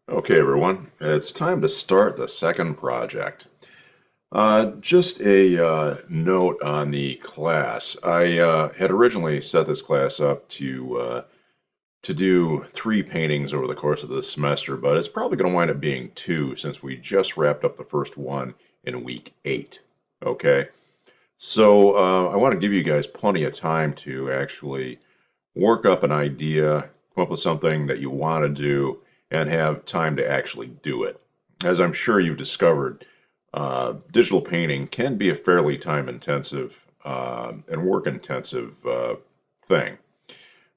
Okay, everyone, it's time to start the second project. Just a note on the class. I had originally set this class up to do three paintings over the course of the semester, but it's probably going to wind up being two since we just wrapped up the first one in week 8. Okay, so I want to give you guys plenty of time to actually work up an idea, come up with something that you want to do, and have time to actually do it. As I'm sure you've discovered, digital painting can be a fairly time intensive and work intensive thing.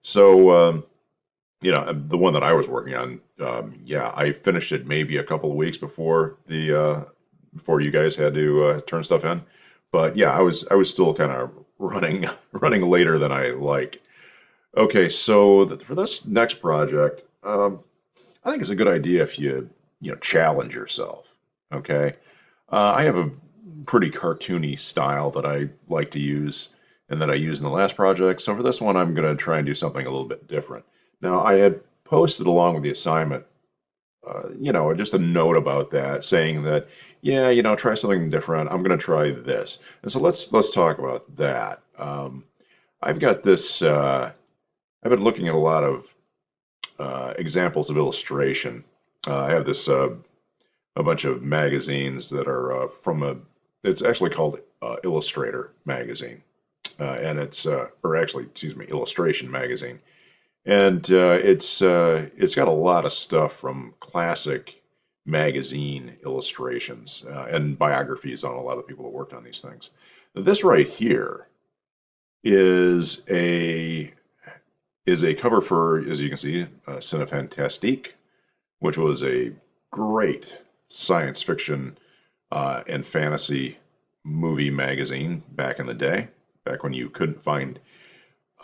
So, the one that I was working on, yeah, I finished it maybe a couple of weeks before before you guys had to turn stuff in. But yeah, I was still kind of running running later than I like. Okay, so for this next project, I think it's a good idea if you challenge yourself. Okay, I have a pretty cartoony style that I like to use and that I used in the last project. So for this one, I'm going to try and do something a little bit different. Now, I had posted along with the assignment, just a note about that, saying that, yeah, try something different. I'm going to try this, and so let's talk about that. I've got this. I've been looking at a lot of examples of illustration. I have this a bunch of magazines that are from a. It's actually called Illustrator magazine, and or actually, excuse me, Illustration magazine, and it's got a lot of stuff from classic magazine illustrations and biographies on a lot of people that worked on these things. This right here is a cover for, as you can see, Cinefantastique, which was a great science fiction and fantasy movie magazine back in the day, back when you couldn't find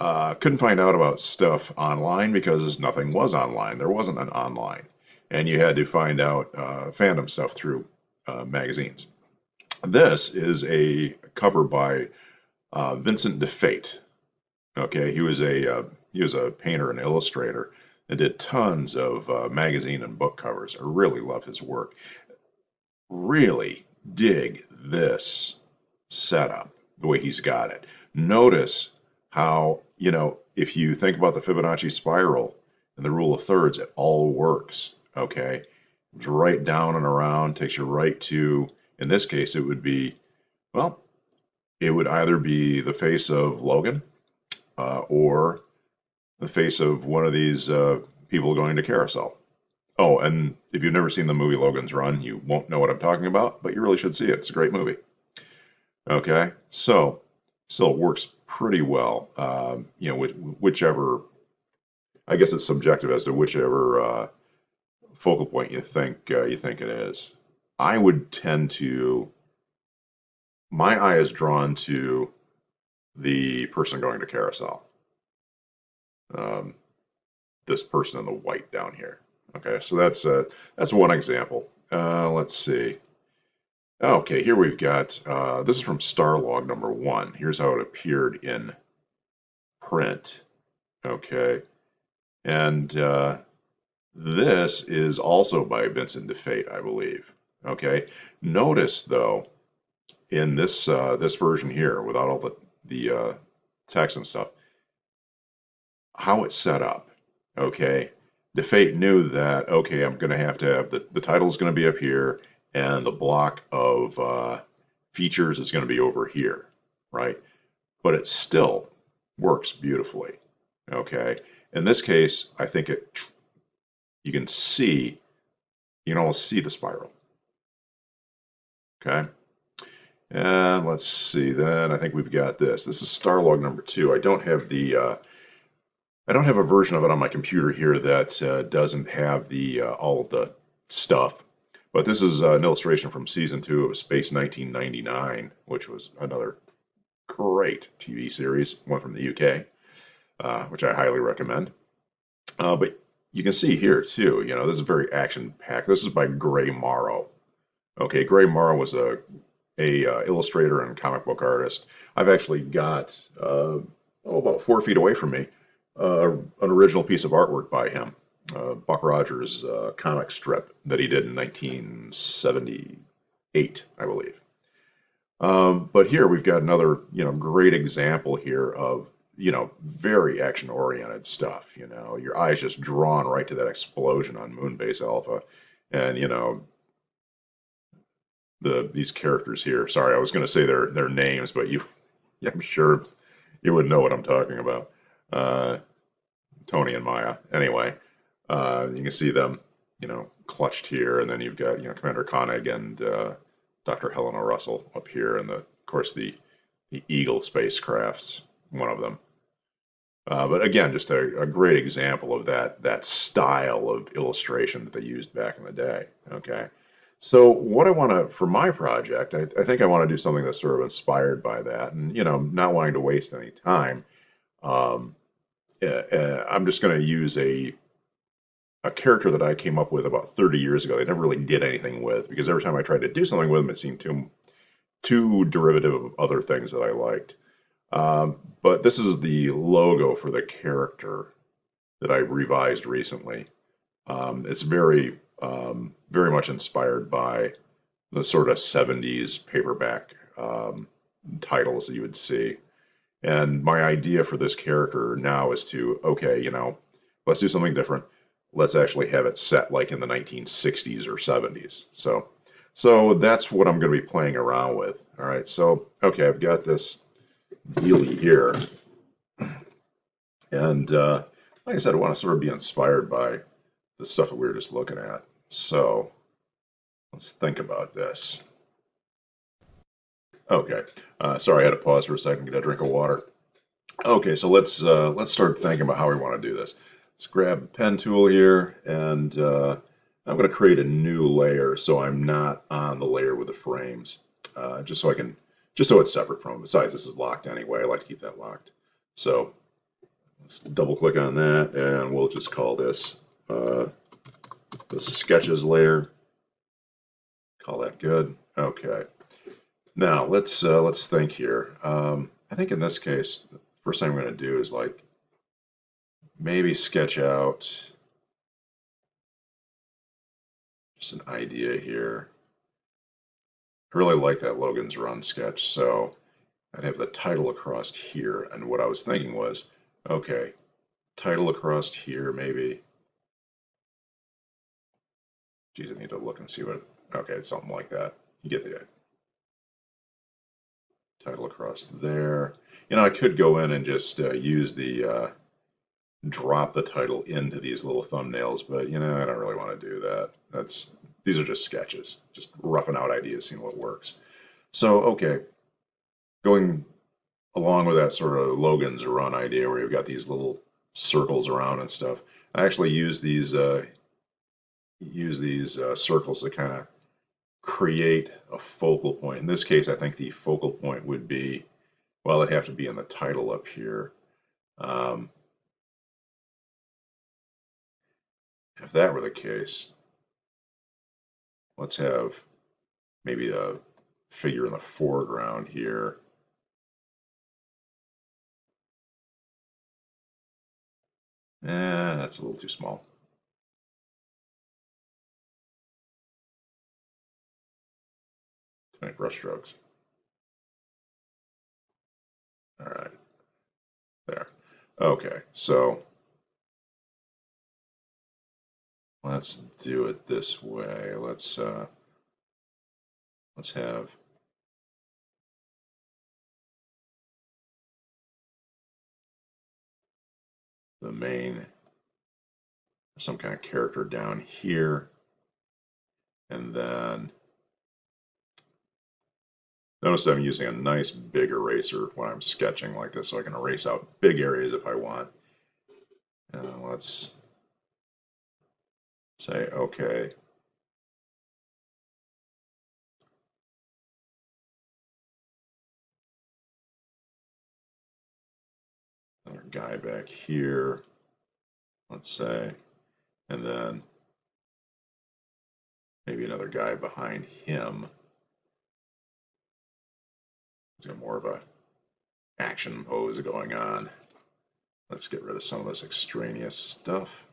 out about stuff online because nothing was online. There wasn't an online, and you had to find out fandom stuff through magazines. This is a cover by Vincent DeFate. Okay, he was a painter and illustrator and did tons of magazine and book covers. I really love his work. Really dig this setup, the way he's got it. Notice how, if you think about the Fibonacci spiral and the rule of thirds, it all works. Okay, it's right down and around, takes you right to, in this case, it would be, well, it would either be the face of Logan or the face of one of these people going to carousel. Oh, and if you've never seen the movie Logan's Run, you won't know what I'm talking about, but you really should see it. It's a great movie. Okay, so still it works pretty well. Whichever, I guess it's subjective as to whichever focal point you think it is. I would tend to, my eye is drawn to the person going to carousel. Um, this person in the white down here. Okay, so that's one example. Let's see. Okay, here we've got this is from Starlog #1. Here's how it appeared in print. Okay, and this is also by Vincent DeFate, I believe. Okay, notice though in this version here, without all the text and stuff, how it's set up. Okay, DeFate knew that, okay, I'm going to have the title's going to be up here, and the block of features is going to be over here, right? But it still works beautifully. Okay, in this case, I think you can see, you can almost see the spiral. Okay, and let's see. Then I think we've got this. This is Starlog #2. I don't have a version of it on my computer here that doesn't have the all of the stuff. But this is an illustration from season 2 of Space 1999, which was another great TV series, one from the UK, which I highly recommend. But you can see here too, this is very action packed. This is by Gray Morrow. Okay, Gray Morrow was a illustrator and comic book artist. I've actually got about 4 feet away from me an original piece of artwork by him. Buck Rogers comic strip that he did in 1978, I believe. But here we've got another, great example here of, very action-oriented stuff. Your eyes just drawn right to that explosion on Moonbase Alpha, and these characters here. Sorry, I was going to say their names, but I'm sure you would know what I'm talking about. Uh, Tony and Maya. Anyway, you can see them, clutched here, and then you've got, Commander Koenig and Dr. Helena Russell up here, and of course the Eagle spacecrafts, one of them. But again, just a great example of that style of illustration that they used back in the day. Okay. So what I want to, for my project, I think I want to do something that's sort of inspired by that, and not wanting to waste any time. Um, I'm just going to use a character that I came up with about 30 years ago. They never really did anything with, because every time I tried to do something with them, it seemed too derivative of other things that I liked. But this is the logo for the character that I revised recently. It's very much inspired by the sort of 70s paperback titles that you would see. And my idea for this character now is to, okay, let's do something different. Let's actually have it set like in the 1960s or 70s. So that's what I'm going to be playing around with. All right. So, okay, I've got this dealie here. And like I said, I want to sort of be inspired by the stuff that we were just looking at. So let's think about this. Okay. Sorry, I had to pause for a second to get a drink of water. Okay, so let's start thinking about how we want to do this. Let's grab a pen tool here, and I'm going to create a new layer so I'm not on the layer with the frames, just so it's separate from them. Besides, this is locked anyway. I like to keep that locked. So let's double click on that, and we'll just call this the sketches layer. Call that good. Okay. Now let's think here. I think in this case, first thing I'm going to do is like maybe sketch out just an idea here. I really like that Logan's Run sketch, so I'd have the title across here. And what I was thinking was, okay, title across here, maybe. Geez, I need to look and see what. Okay, it's something like that. You get the title across there. I could go in and just use the drop the title into these little thumbnails, but I don't really want to do that. These are just sketches, just roughing out ideas, seeing what works. So, okay, going along with that sort of Logan's Run idea where you've got these little circles around and stuff, I actually use these circles to kind of create a focal point. In this case, I think the focal point would be, well, it'd have to be in the title up here. Um, if that were the case, let's have maybe a figure in the foreground here. That's a little too small. Too many brush strokes. All right, there. Okay, so let's do it this way. Let's have the main, some kind of character down here, and then notice I'm using a nice big eraser when I'm sketching like this, so I can erase out big areas if I want. And let's say, okay, another guy back here, let's say, and then maybe another guy behind him. He's got more of a action pose going on. Let's get rid of some of this extraneous stuff.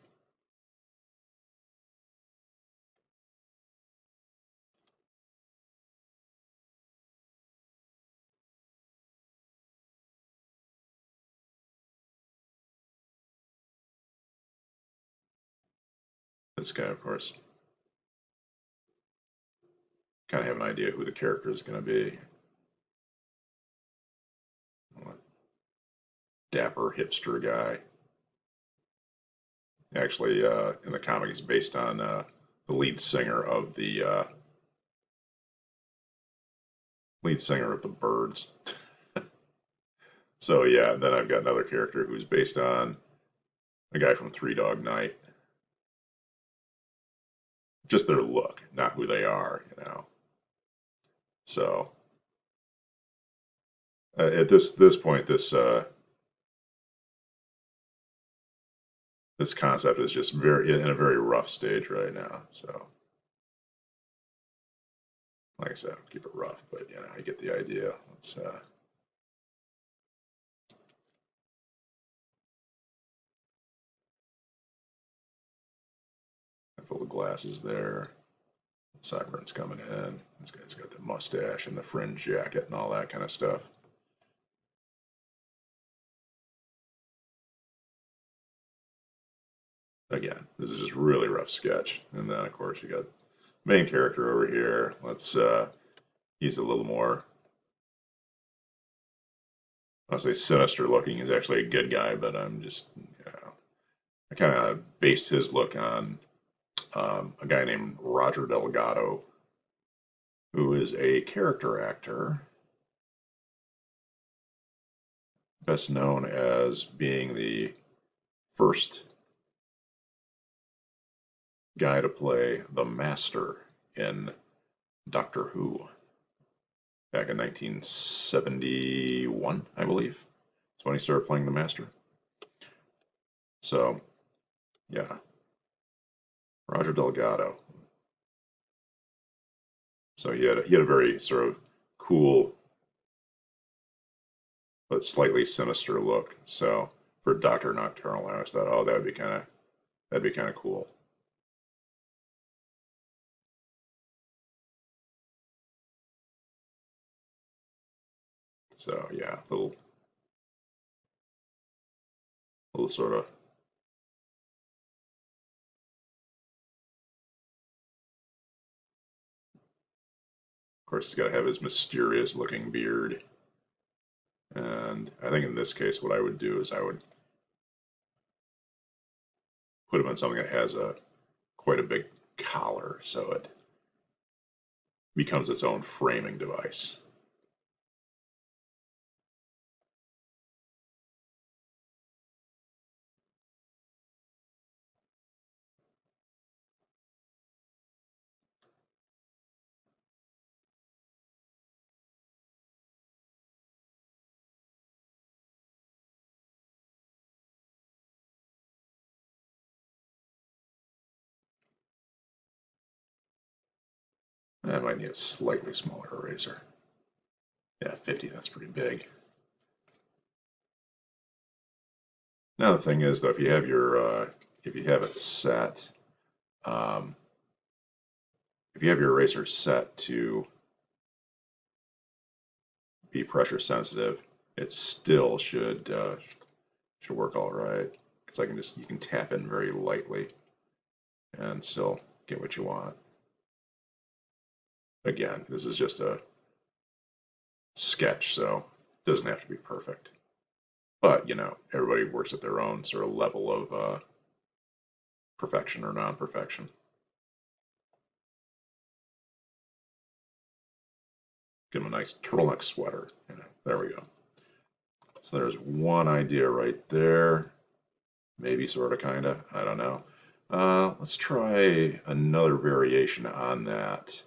this guy, of course, kind of have an idea who the character is going to be. Dapper hipster guy. Actually, in the comic, he's based on the lead singer of the Birds. So yeah, then I've got another character who's based on a guy from Three Dog Night. Just their look, not who they are, you know. So at this point, this concept is just very in a very rough stage right now. So like I said, I'll keep it rough, but you know, I get the idea. Let's full of glasses there. Sideburns coming in. This guy's got the mustache and the fringe jacket and all that kind of stuff. Again, this is just really rough sketch. And then of course you got main character over here. Let's he's a little more I'll say sinister looking. He's actually a good guy, but I'm just you know, I kind of based his look on a guy named Roger Delgado, who is a character actor, best known as being the first guy to play the Master in Doctor Who back in 1971, I believe. That's when he started playing the Master. So, yeah, Roger Delgado. So he had a very sort of cool but slightly sinister look. So for Doctor Nocturnal, I always thought, oh, that'd be kind of cool. So yeah, little sort of. Of course, he's got to have his mysterious looking beard. And I think in this case, what I would do is I would put him on something that has a quite a big collar, so it becomes its own framing device. I might need a slightly smaller eraser. Yeah, 50, that's pretty big. Now the thing is, though, if you have it set, um, if you have your eraser set to be pressure sensitive, it still should work all right. Because you can tap in very lightly and still get what you want. Again, this is just a sketch, so it doesn't have to be perfect. But you know, everybody works at their own sort of level of perfection or non-perfection. Give them a nice turtleneck sweater. You know, there we go. So there's one idea right there. Maybe, sort of, kind of. I don't know. Let's try another variation on that.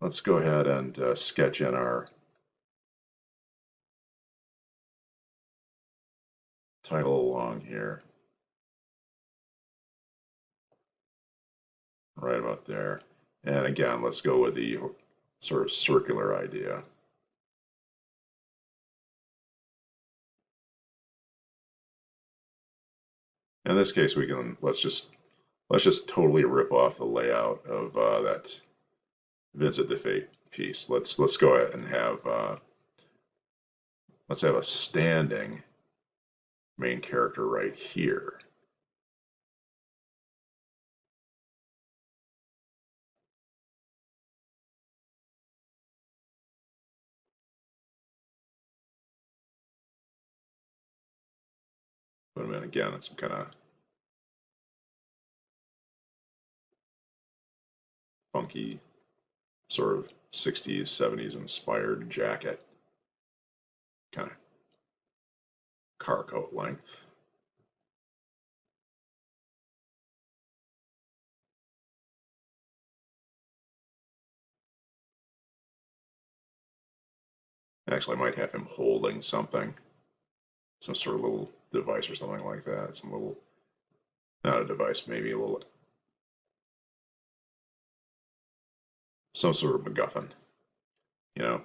Let's go ahead and sketch in our title along here. Right about there. And again, let's go with the sort of circular idea. In this case, let's just totally rip off the layout of that Vincent DeFate piece. Let's go ahead and have let's have a standing main character right here. Put him in again in some kind of funky, sort of 60s, 70s inspired jacket, kind of car coat length. Actually, I might have him holding something, some sort of little device or something like that. Some little, not a device, maybe a little, some sort of MacGuffin. You know,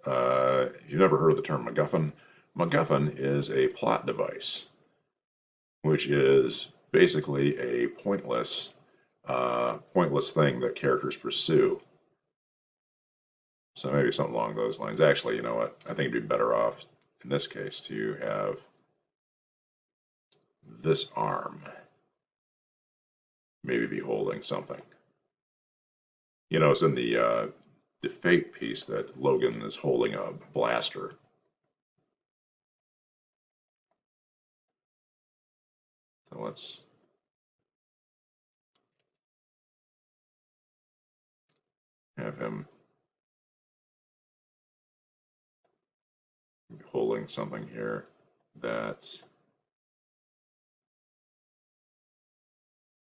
if you've never heard of the term MacGuffin, MacGuffin is a plot device, which is basically a pointless thing that characters pursue. So maybe something along those lines. Actually, you know what? I think it'd be better off in this case to have this arm maybe be holding something. You know, it's in the Fate piece that Logan is holding a blaster. So let's have him holding something here that,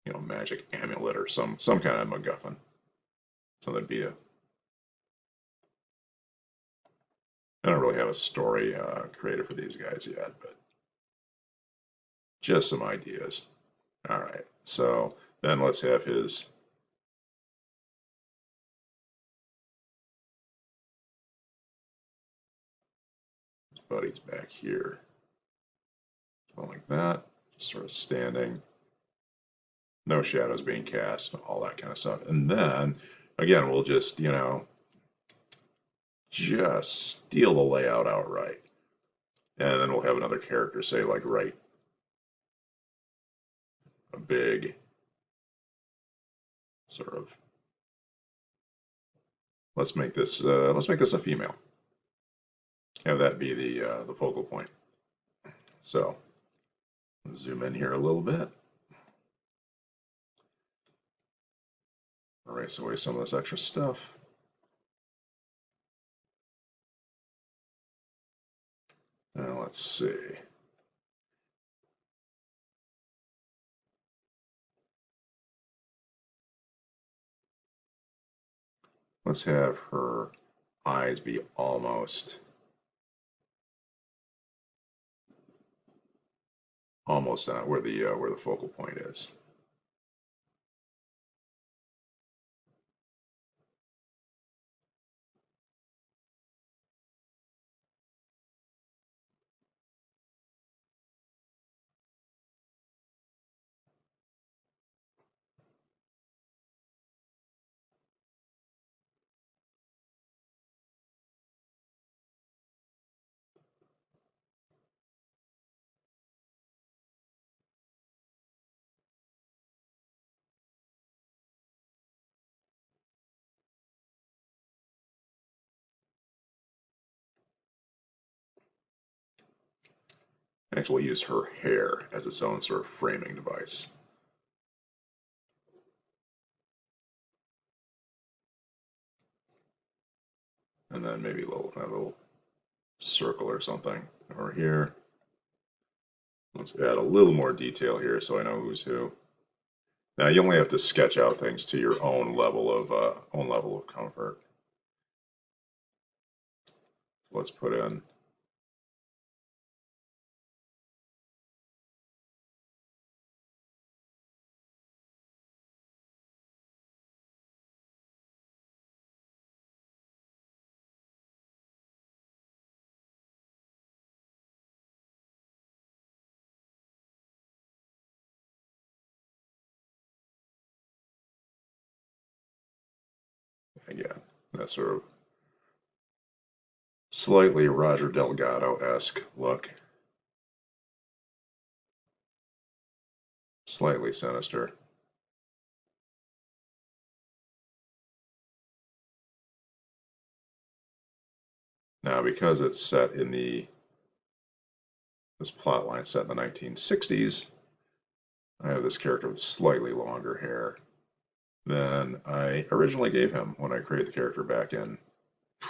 you know, magic amulet or some kind of MacGuffin. So that'd be a. I don't really have a story created for these guys yet, but just some ideas. All right. So then let's have his buddies back here. Something like that. Just sort of standing. No shadows being cast, all that kind of stuff. And then, again, we'll just, you know, just steal the layout outright. And then we'll have another character say, like, write a big sort of, let's make this a female. Have that be the focal point. So, zoom in here a little bit. Erase away some of this extra stuff. Now let's see. Let's have her eyes be almost where the focal point is. Actually, use her hair as its own sort of framing device. And then maybe a little circle or something over here. Let's add a little more detail here so I know who's who. Now you only have to sketch out things to your own level of comfort. Let's put in again that sort of slightly Roger Delgado-esque look, slightly sinister. Now, because it's set in the this plot line set in the 1960s. I have this character with slightly longer hair than I originally gave him when I created the character back in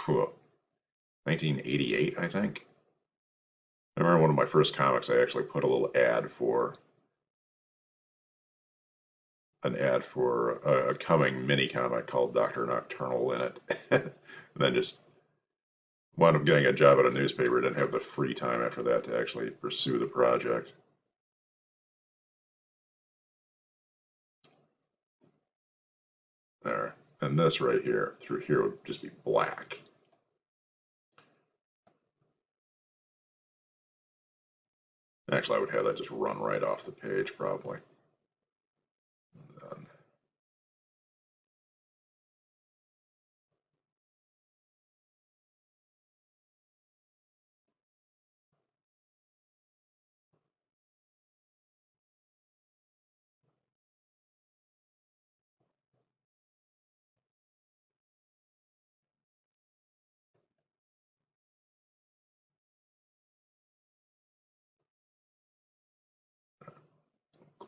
1988, I think. I remember one of my first comics, I actually put a little ad for a coming mini comic called Dr. Nocturnal in it. And then just wound up getting a job at a newspaper. Didn't have the free time after that to actually pursue the project. There. And this right here, through here, would just be black. Actually, I would have that just run right off the page, probably. And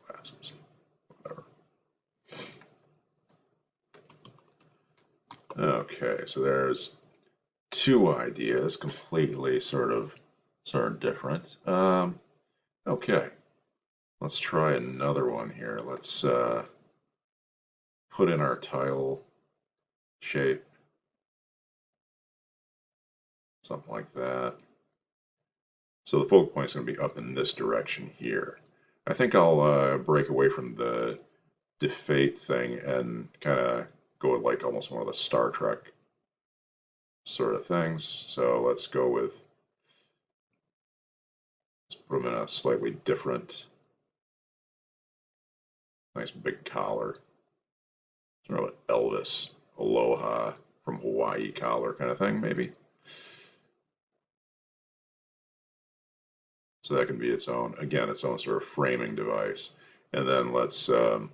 glasses, whatever. Okay, so there's two ideas, completely sort of different. Okay, let's try another one here. Let's put in our tile shape, something like that. So the focal point is going to be up in this direction here. I think I'll break away from the defate thing and kind of go with like almost one of the Star Trek sort of things. So let's go with, let's put them in a slightly different, nice big collar. Sort of an Elvis Aloha from Hawaii collar kind of thing, maybe. So that can be its own, again, its own sort of framing device. And then let's have,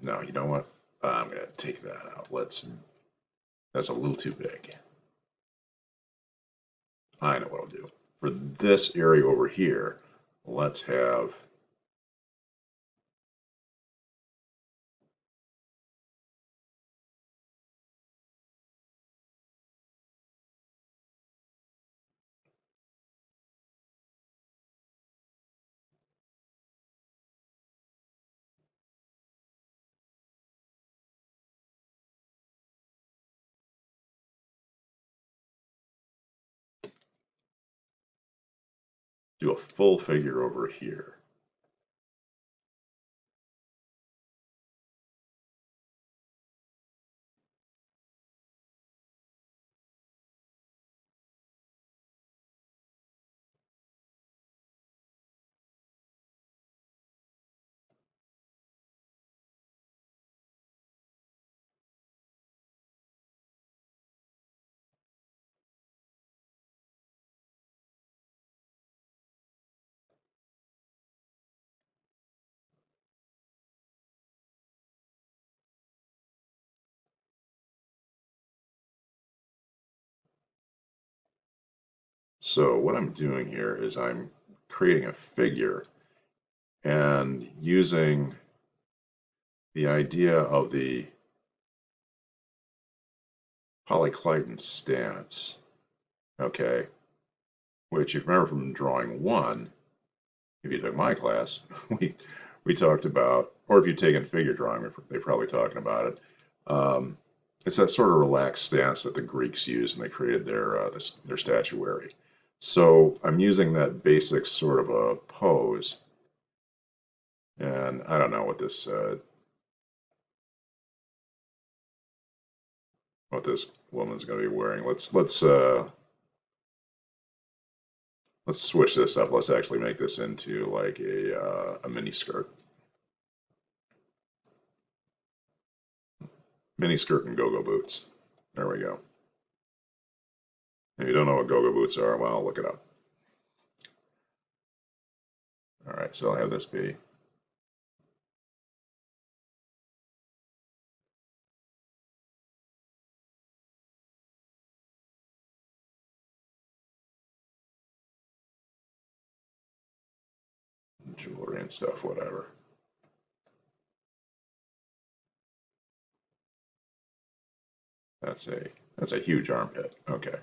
no, you know what? I'm going to take that out. That's a little too big. I know what I'll do. For this area over here, let's have, do a full figure over here. So what I'm doing here is I'm creating a figure and using the idea of the polycliton stance, okay, which if you remember from drawing one, if you took my class, we talked about, or if you've taken figure drawing, they're probably talking about it. It's that sort of relaxed stance that the Greeks used and they created their statuary. So I'm using that basic sort of a pose, and I don't know what this woman's going to be wearing. Let's switch this up. Let's actually make this into like a mini skirt. Mini skirt and go-go boots. There we go. If you don't know what go-go boots are, well, look it up. All right, so I'll have this be jewelry and stuff, whatever. That's a huge armpit. Okay.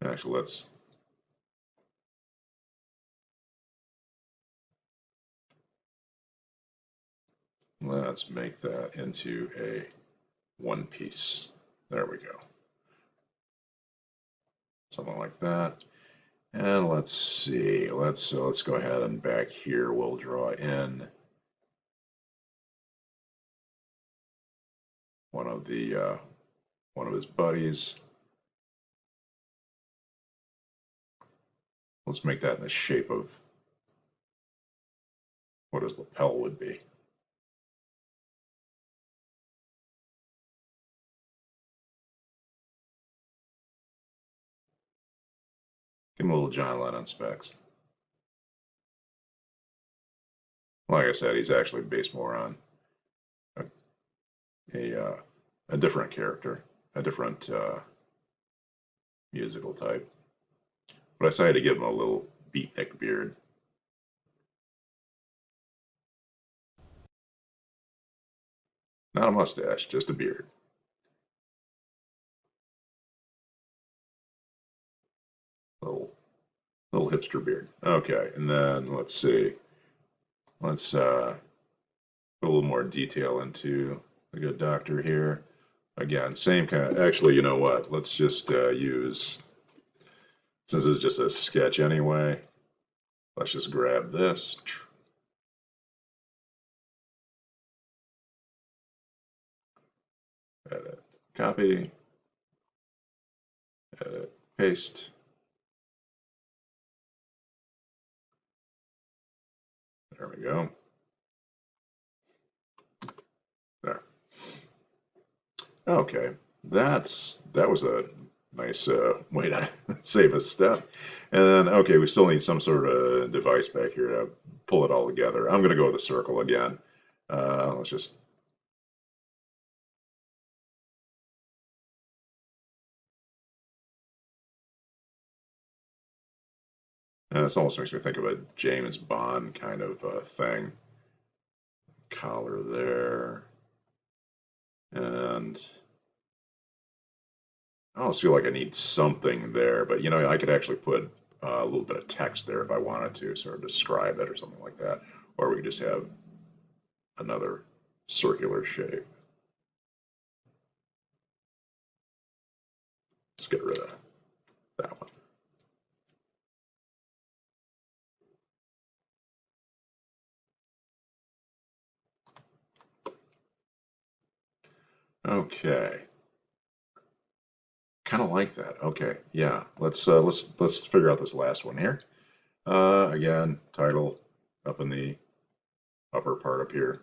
Actually, let's make that into a one piece. There we go. Something like that. And let's see. Let's go ahead and back here we'll draw in one of the one of his buddies. Let's make that in the shape of what his lapel would be. Give him a little John Lennon specs. Like I said, he's actually based more on a a different character, a different musical type. But I decided to give him a little beatnik beard. Not a mustache, just a beard. Little little hipster beard. Okay, and then let's see. Let's put a little more detail into the good doctor here. Again, same kind of, actually, you know what? Let's just use, since it's just a sketch anyway, let's just grab this. Edit, copy, edit, paste. There we go. There. Okay, that was a nice way to save a step. And then, okay, we still need some sort of device back here to pull it all together. I'm going to go with a circle again. Let's just this almost makes me think of a James Bond kind of thing. Collar there, and I almost feel like I need something there, but you know, I could actually put a little bit of text there if I wanted to, sort of describe it or something like that. Or we could just have another circular shape. Let's get rid of that one. Okay. Kind of like that. Okay. Yeah. Let's figure out this last one here. Again, title up in the upper part up here.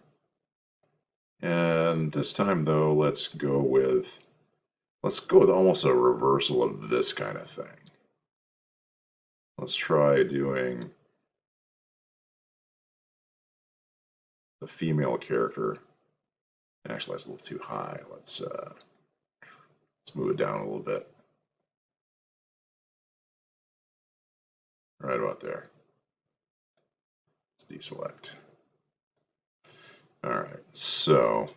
And this time though, let's go with almost a reversal of this kind of thing. Let's try doing the female character. Actually, that's a little too high. Let's move it down a little bit. Right about there. Let's deselect. All right, so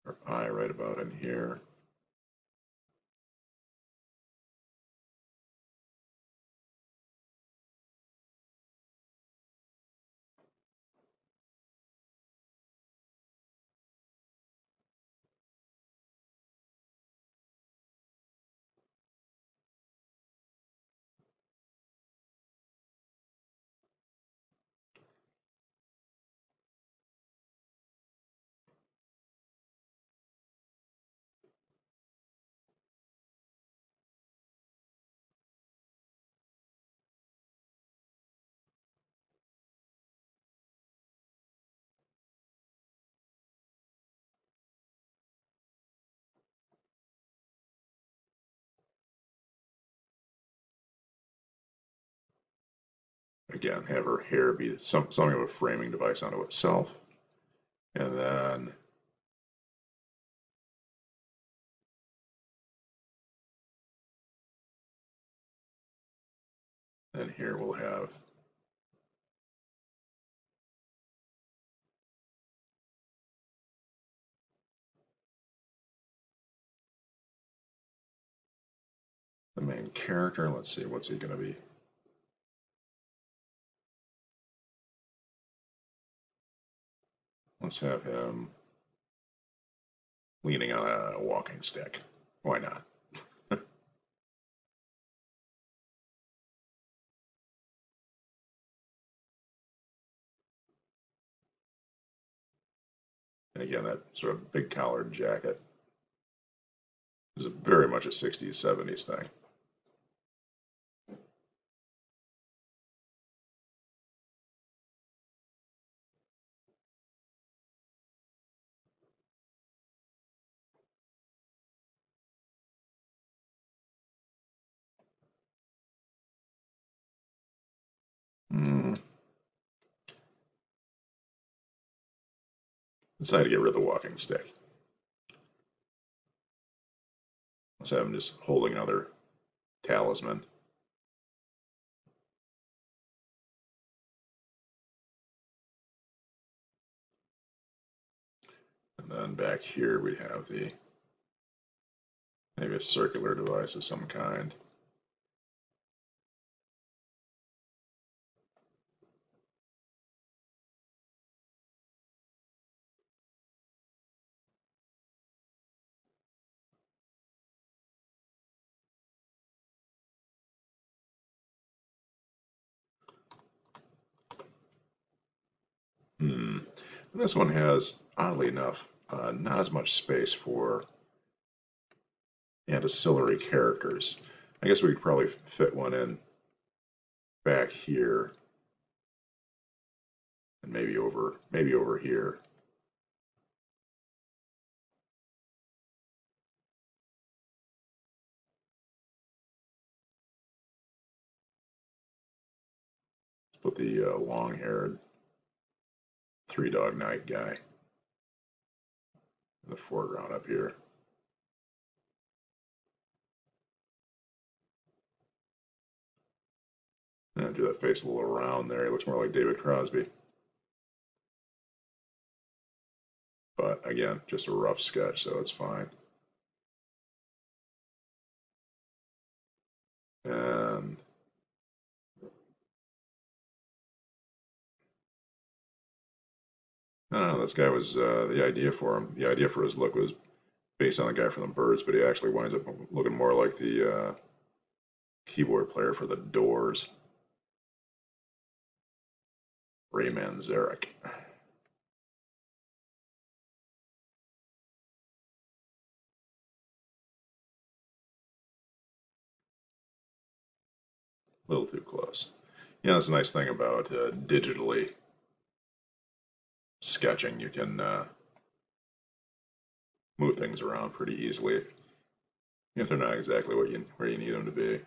our eye right about in here. again, have her hair be something of a framing device onto itself. And then here we'll have the main character. Let's see, what's he going to be? Let's have him leaning on a walking stick. Why not? And again, that sort of big collared jacket is very much a 60s, 70s thing. Hmm. Decided to get rid of the walking stick. Let's have him just holding another talisman. And then back here we have maybe a circular device of some kind. Hmm. And this one has, oddly enough, not as much space for ancillary characters. I guess we could probably fit one in back here and maybe over here. Put the long-haired Three Dog Night guy in the foreground up here. And do that face a little round there. He looks more like David Crosby. But again, just a rough sketch, so it's fine. And I don't know, this guy was the idea for him. The idea for his look was based on the guy from the Birds, but he actually winds up looking more like the keyboard player for the Doors, Ray Manzarek. A little too close. Yeah, that's a nice thing about digitally sketching. You can move things around pretty easily if they're not exactly where you need them to be.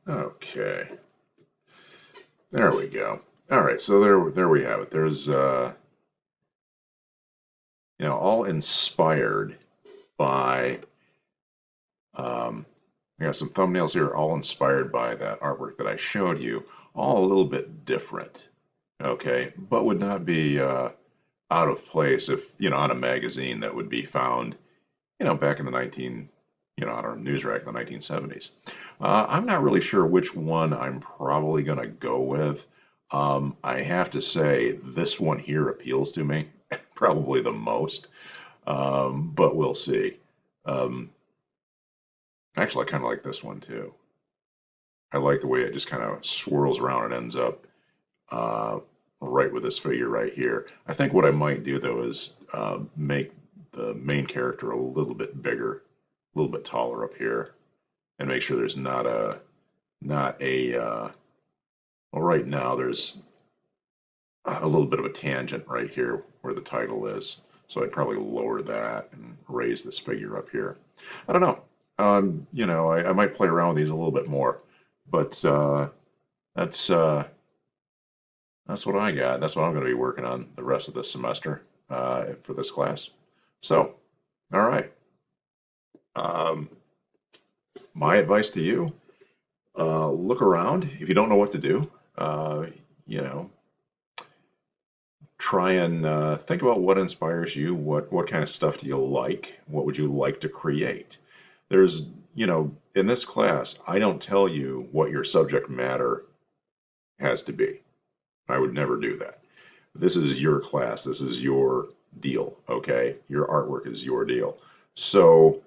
Okay, there we go. All right, so there we have it. There's all inspired by, I got some thumbnails here, all inspired by that artwork that I showed you, all a little bit different, okay, but would not be out of place if, on a magazine that would be found, back in the on our news rack in the 1970s. I'm not really sure which one I'm probably going to go with. I have to say, this one here appeals to me probably the most, but we'll see. Um, Actually, I kind of like this one too. I like the way it just kind of swirls around and ends up uh, right with this figure right here. I think what I might do though is make the main character a little bit bigger, a little bit taller up here, and make sure there's not a well, right now there's a little bit of a tangent right here where the title is. So I'd probably lower that and raise this figure up here. I don't know. I might play around with these a little bit more, but that's uh, that's what I got. That's what I'm going to be working on the rest of this semester for this class. So, all right. Um, my advice to you: look around. If you don't know what to do, you know, try and think about what inspires you. What kind of stuff do you like? What would you like to create? There's, in this class, I don't tell you what your subject matter has to be. I would never do that. This is your class. This is your deal. Okay, your artwork is your deal. So,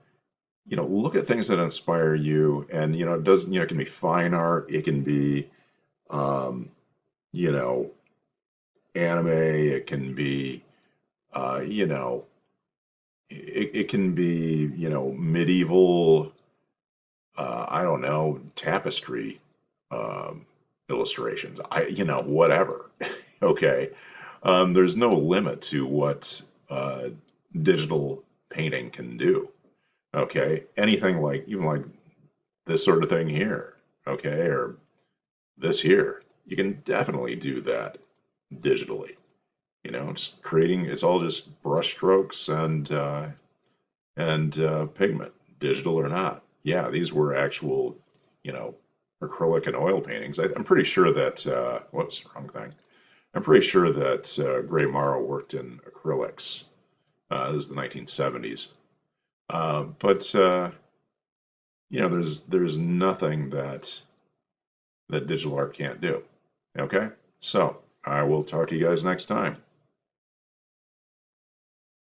look at things that inspire you, and it doesn't. It can be fine art. It can be, um, you know, anime. It can be, uh, you know, it can be, medieval. I don't know, tapestry um, illustrations. Whatever. Okay. There's no limit to what digital painting can do. Okay. Anything like, even like this sort of thing here. Okay. Or this here. You can definitely do that digitally. Just creating, it's all just brush strokes and pigment, digital or not. Yeah, these were actual, you know, acrylic and oil paintings. I'm pretty sure that, whoops, wrong thing. I'm pretty sure that Gray Morrow worked in acrylics. This is the 1970s. But there's nothing that digital art can't do. Okay, so I will talk to you guys next time.